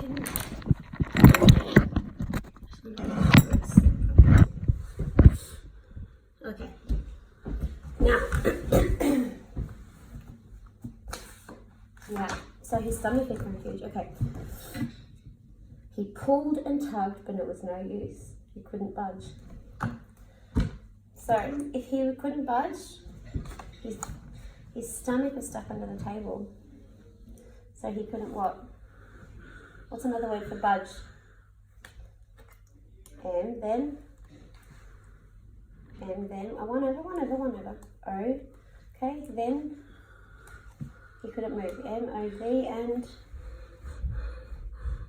Okay. Now, yeah, so his stomach became huge. Okay. He pulled and tugged, but it was no use. He couldn't budge. So, if he couldn't budge, his stomach was stuck under the table. So he couldn't what? What's another word for budge? And then, one over. O, okay, then he couldn't move. M-O-V and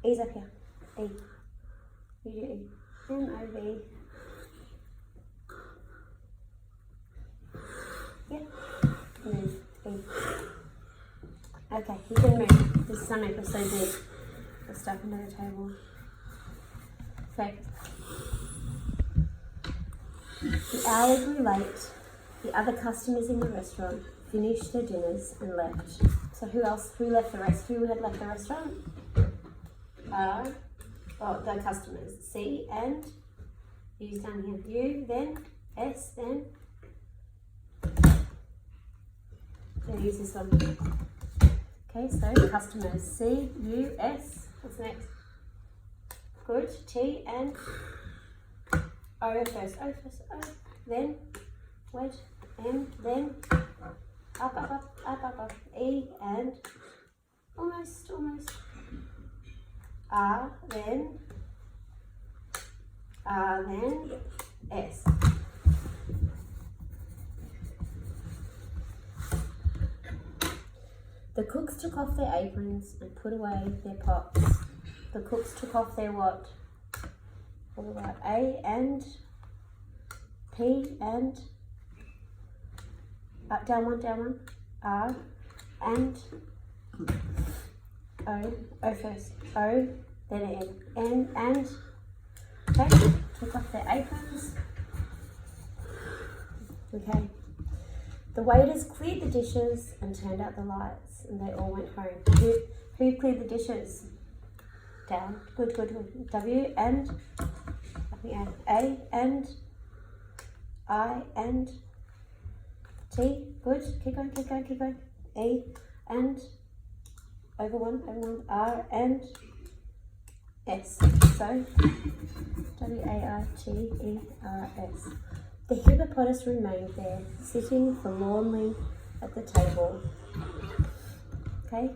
E's up here. E. You do E. M-O-V. Yeah. Move. E. Okay, he can move. His stomach was so big. It was stuck under the table. Okay. The hour grew late. The other customers in the restaurant finished their dinners and left. So who left the rest? Who had left the restaurant? The customers. C and U's down here. U, then S, then use this one. Okay, so customers. C, U, S. What's next? Good. T and O first. O. Then wait. M. Then up. E and almost. R. Then S. The cooks took off their aprons and put away their pots. The cooks took off their what? What about A and P and down one. R and O first. O, then N. N and okay, took off their aprons. Okay. The waiters cleared the dishes and turned out the lights, and they all went home. Who cleared the dishes? Down. Good. W and A and I and T. Good. Keep going. E and over one. R and S. So W-A-R-T-E-R-S. The hippopotamus remained there, sitting forlornly at the table. Okay.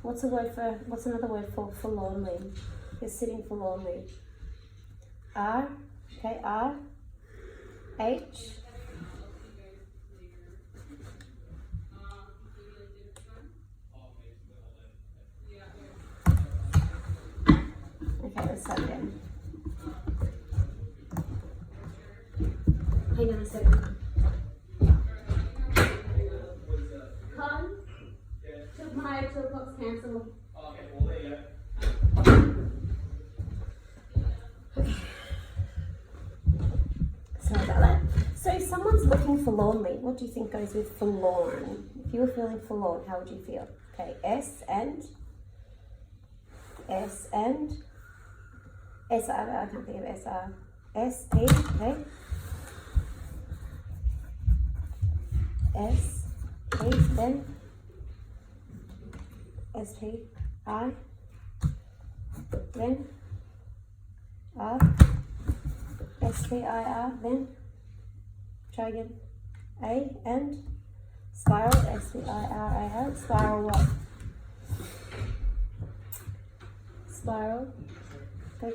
What's another word for forlornly? He's sitting forlornly. R. Okay. R. H. Okay, let's start again. Hang on a second. Come. Took my 2 o'clock's cancelled. Okay, well there you go. Okay. Sorry about that. So someone's looking forlornly. What do you think goes with forlorn? If you were feeling forlorn, how would you feel? Okay, S and S-R, I can't think of S-R. S-P, okay. S-P, then S-P-I, then R, S-P-I-R, then try again. A and spiral, S-P-I-R-A-L, spiral what? Spiral. Go.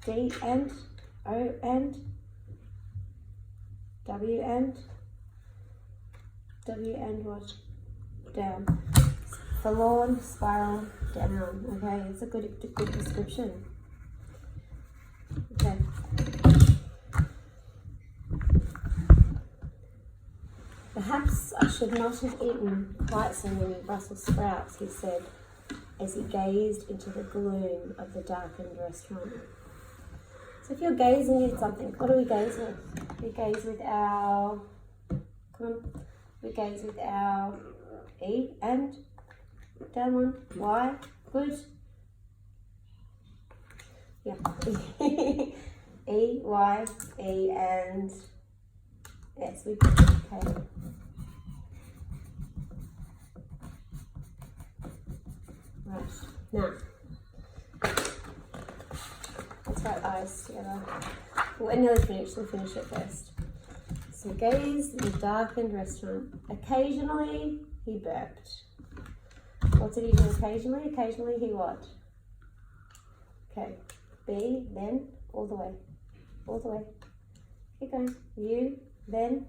D and O and W and what? Down. Forlorn, spiral, down. Okay, it's a good description. Okay. Perhaps I should not have eaten quite so many Brussels sprouts, he said, as he gazed into the gloom of the darkened restaurant. So if you're gazing at something, what do we gaze with? We gaze with our, we gaze with our E and down one, Y, good, Yeah. E, Y, E, and S. We did. Okay. Right. Now, let's write eyes together. We're nearly finished. We'll finish it first. So gaze in a darkened restaurant. Occasionally, he burped. What did he do occasionally? Occasionally, he what? Okay. B, then, all the way. All the way. Keep going. U, then,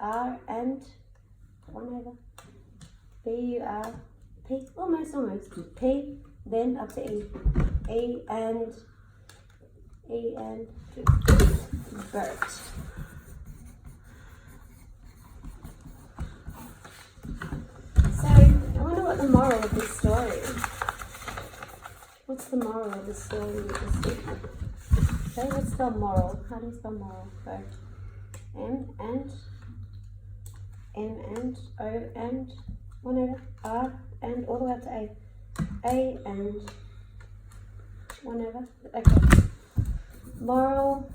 R, and one over. B, U, R, P. Almost. P, then up to E. E, and burped. So, I wonder what the moral of this story is. What's the moral of this story? Okay, let's spell moral. How do you spell moral? Go. M and O and one over. R and all the way up to A. A and one over. Okay. Moral.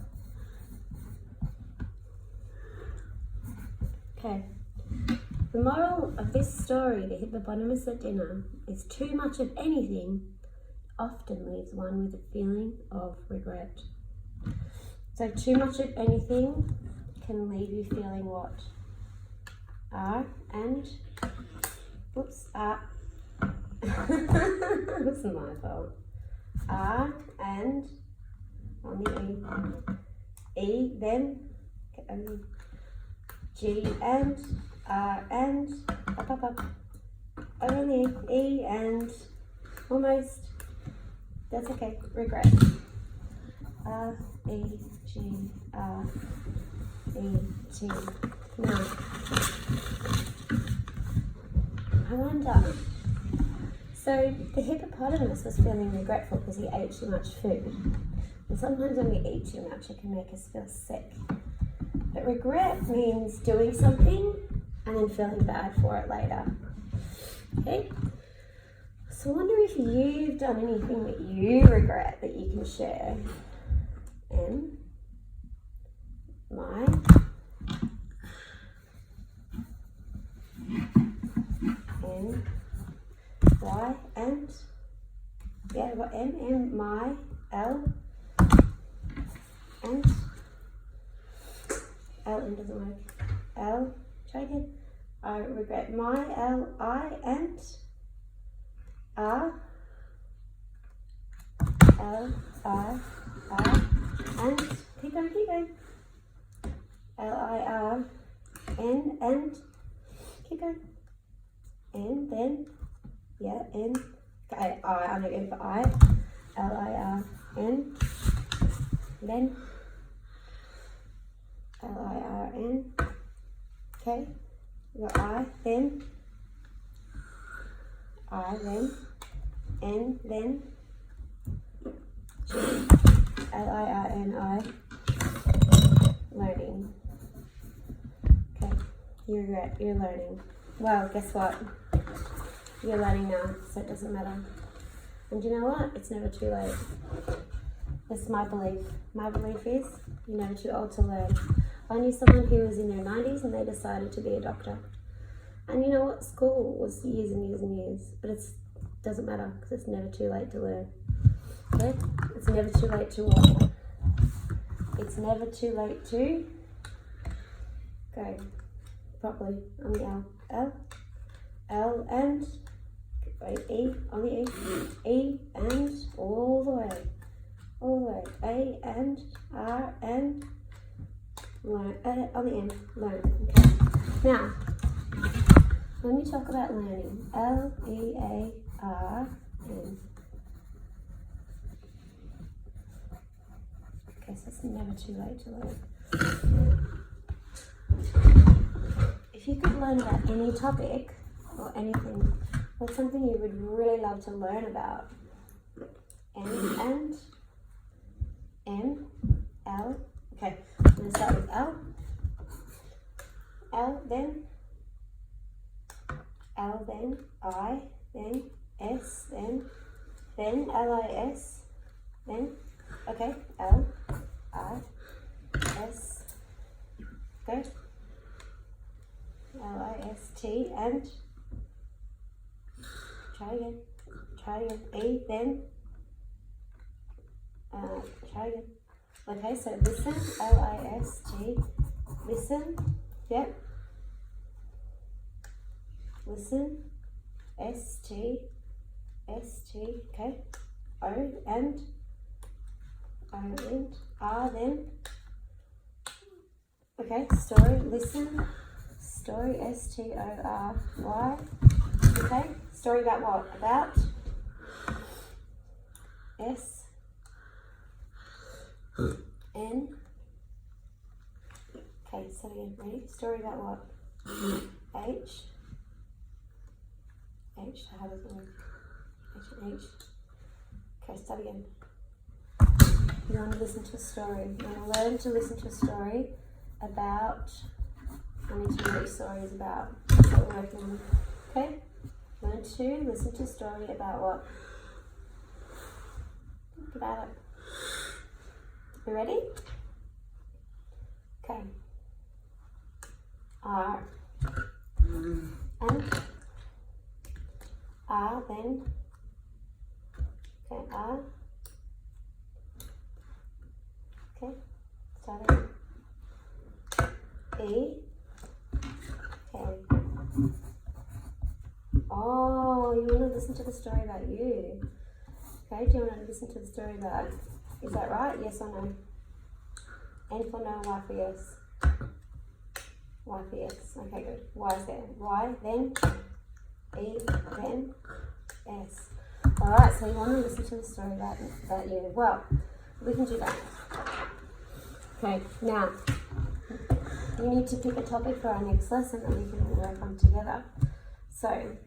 Okay. The moral of this story, the hippopotamus at dinner, is too much of anything often leaves one with a feeling of regret. So too much of anything can leave you feeling what? R and, oops, R. This is my fault. R and, on the E. E, then, G and, R and, up. Over on the E and, almost. That's okay. Regret. R, E, G, R, E, T. Now, I wonder. So the hippopotamus was feeling regretful because he ate too much food. And sometimes when we eat too much, it can make us feel sick. But regret means doing something and then feeling bad for it later. Okay? So I wonder if you've done anything that you regret that you can share. M, my, N, Y, and, yeah, I've got M, my, L, and, L, N doesn't work, L, try again, I regret my, L, I, and, R, L, I, R, and, keep going, L, I, R, N, and, keep going, N, then, yeah, N, okay, I, I'm going for I, L, I, R, N, then, L, I, R, N, okay, we got I, then, N, then, G, L, I, R, N, I, learning. Okay, you're learning. Well, guess what? You're learning now, so it doesn't matter. And you know what? It's never too late. That's my belief. My belief is you're never too old to learn. I knew someone who was in their 90s and they decided to be a doctor. And you know what? School was years and years and years, but it doesn't matter because it's never too late to learn. Okay? It's never too late to walk. It's never too late to go properly on the L. L and E on the E and all the way, A and R and learn on the end, learn. Okay. Now, when we talk about learning, L-E-A-R-N. Okay, so it's never too late to learn. If you could learn about any topic or anything, what's something you would really love to learn about? N and M, L. Okay, I'm going to start with L. L, then I, then S, then L-I-S, then Okay, L, I, S, go. L, I, S, T, and try again, E, then, try again. Okay, so listen, L, I, S, T, listen, yep. Listen, S, T, okay. O, and, R, then. Okay, story, listen, story, S-T-O-R-Y. Okay, story about what? About S, N. Okay, so again, ready? Story about what? H. H, I have a word. H. Okay, start again. You want to listen to a story. You want to learn to listen to a story about, I need to know what your story is about. That's what we're working on. Okay? Learn to listen to a story about what? Think about it. You ready? Okay. R. And R, then. Okay, R. Okay, start again. E. Okay. Oh, you want to listen to the story about you. Okay, do you want to listen to the story about, is that right? Yes or no? N for no, Y for yes. Y for yes. Okay, good. Y is there. Y, then E, then S. Alright, so you want to listen to the story about you. Well, we can do that. Okay, now you need to pick a topic for our next lesson that we can work on together. So,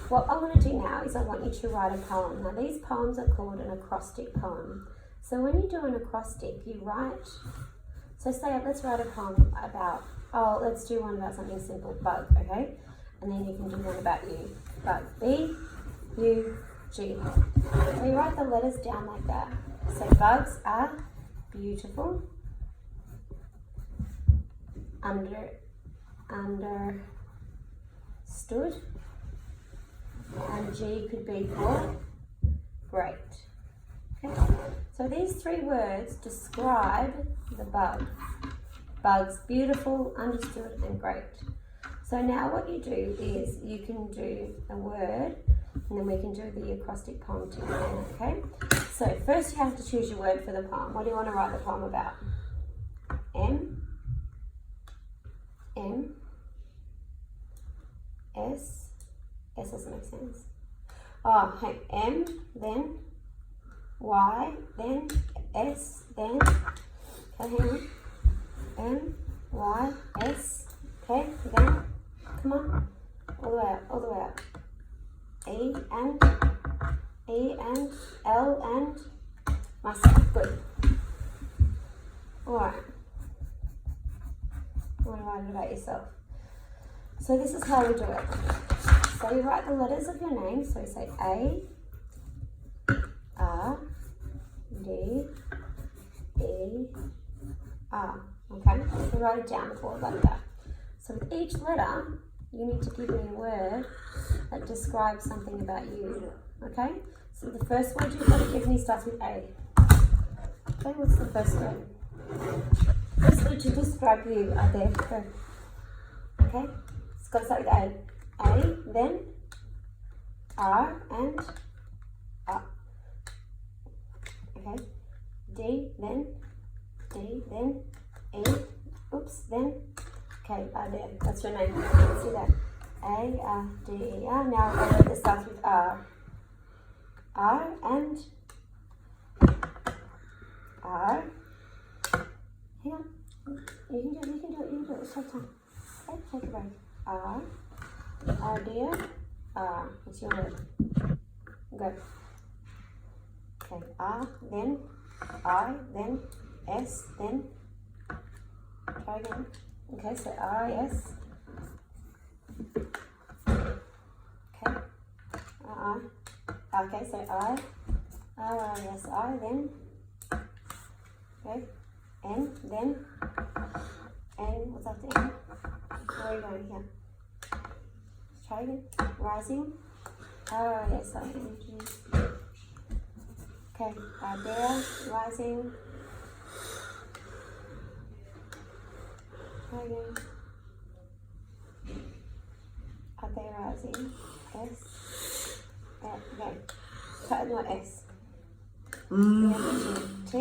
what I want to do now is I want you to write a poem. Now, these poems are called an acrostic poem. So, when you do an acrostic, you write. So, say, let's write a poem about, let's do one about something simple, bug, okay? And then you can do one about you. Bug, B, U, G. So, you write the letters down like that. So, bugs are beautiful, understood, and G could be for great. Okay. So these three words describe the bug. Bugs, beautiful, understood, and great. So now what you do is you can do a word, and then we can do the acrostic poem together, okay? So first you have to choose your word for the poem. What do you want to write the poem about? M, S doesn't make sense. Oh, hey, M, then Y, then S, then, okay, hang on. M, Y, S, okay, then, come on, all the way out. E and L and myself, good. Alright. You want to write it about yourself. So this is how we do it. So you write the letters of your name. So you say A, R, D, E, R. Okay? So write it down before like that. So with each letter, you need to give me a word that describes something about you. Okay? So the first word you've got to give me starts with A. Okay, what's the first word? First word to describe you are there. Go. Okay? It's got to start with A. A, then R and R. Okay? D, then E. Oops, then. Okay, there. That's your name. You can see that. A, R, D, E, R. Now a word that starts with R. R and R. Hang on. You can do it. It's take time. Okay, take a break. R. R, dear. R. What's your word? Go. Okay, R, then I, then S, then. Try again. Okay, so R, S. Okay. Okay, so I, R, I, S, I, then Okay. N, then N, what's after N? Where are you going here? Let's try again. Rising. Oh yes, I introduced. Okay, there, rising. Try again. There, rising. S. Okay. Not S. T.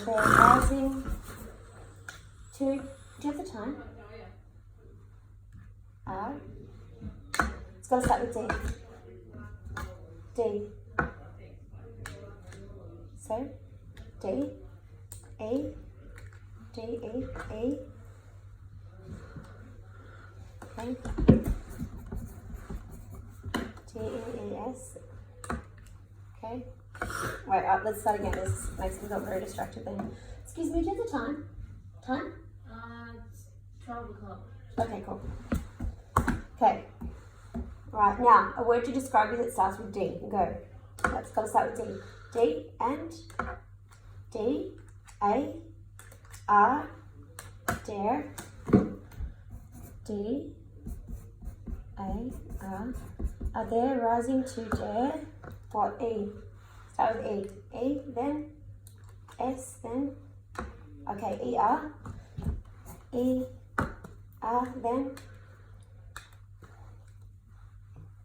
There, rising. 2. Do you have the time? R. It's got to start with D. D. So, D. E. D. E. E. Okay. T. E. E. S. Okay. Wait, let's start again. This makes me look very distracted then. Excuse me, do you have the time? Time? It's 12 o'clock. Okay, cool. Okay. Right, now, a word to describe you that starts with D. Go. That's got to start with D. D and D, A, R, dare, D, A, R. Are there rising to dare? What? E. Start with E. E, then S, then. Okay, E, R. E, R, then.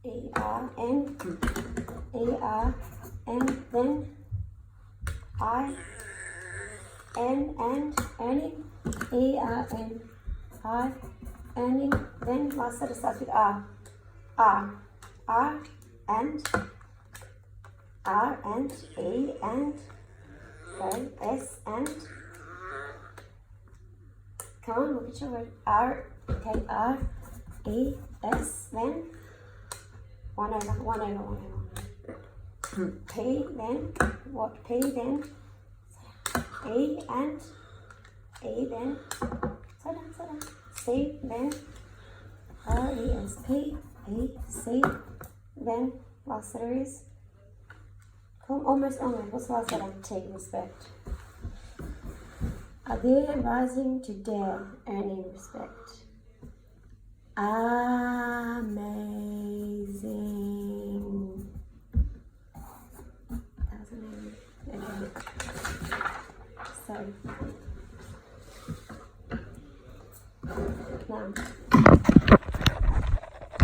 E, R, N. E, R, N, then. I, N, and, earning. E, R, N. I, earning. Then last letter starts with R. R. R, and. R, and. E, and. Okay, S, and. Come on, look at your word. R, okay, R, E, S, then. One over. P, then. What? P, then. E, and. E, then. Slow down. C, then. R, E, S, P, E, C, then. Last letter is. Come, almost. What's the last letter? T, respect. Are there rising to dare, earning respect? Amen.